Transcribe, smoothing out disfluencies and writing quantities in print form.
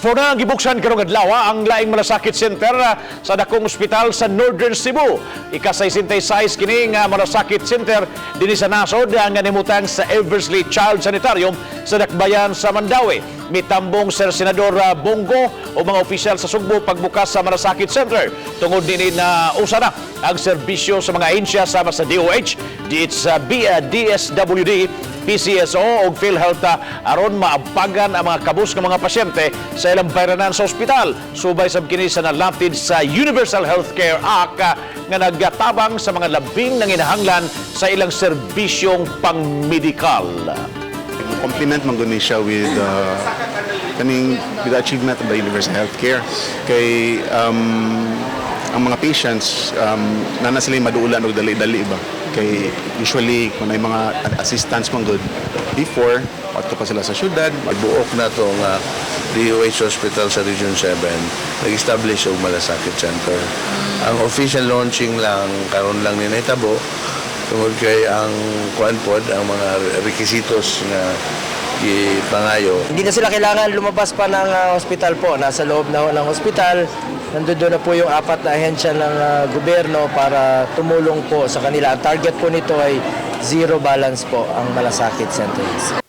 For na gibuksan karong adlaw ang laing malasakit center sa dakong ospital sa Northern Cebu. Ika-66 kini nga malasakit center dinhi sa nasod nga nimutang sa Eversley Child Sanitarium sa Dakbayan sa Mandawi. Mitambong Sir Senador Bongo o mga opisyal sa Sugbo pagbukas sa malasakit center. Tungod din na usa na ang serbisyo sa mga ahensya sama sa DOH, DSWD, PCSO o PhilHealth aron maabagan ang mga kabus ng mga pasyente sa ilang bayranan sa ospital. Subay sab kini sa nalatid sa Universal Healthcare Act nga naggatabang sa mga labing nanginahanglan sa ilang serbisyong pangmedikal. Compliment man guni siya with the achievement of the Universal Healthcare kay ang mga patients nana sila maduulan og dali-dali ba kay usually kung may mga assistance man good before adto pa sila sa syudad. Magbuok na itong DOH Hospital sa Region 7, nag-establish og malasakit center. Ang official launching lang karon lang ni nahitabo tungod kay ang kuan pod ang mga requisitos nga ipangayo. Hindi na sila kailangan lumabas pa ng hospital po. Nasa loob na ng hospital. Nandun na po yung 4 na ahensya ng gobyerno para tumulong po sa kanila. Ang target po nito ay zero balance po ang malasakit centers.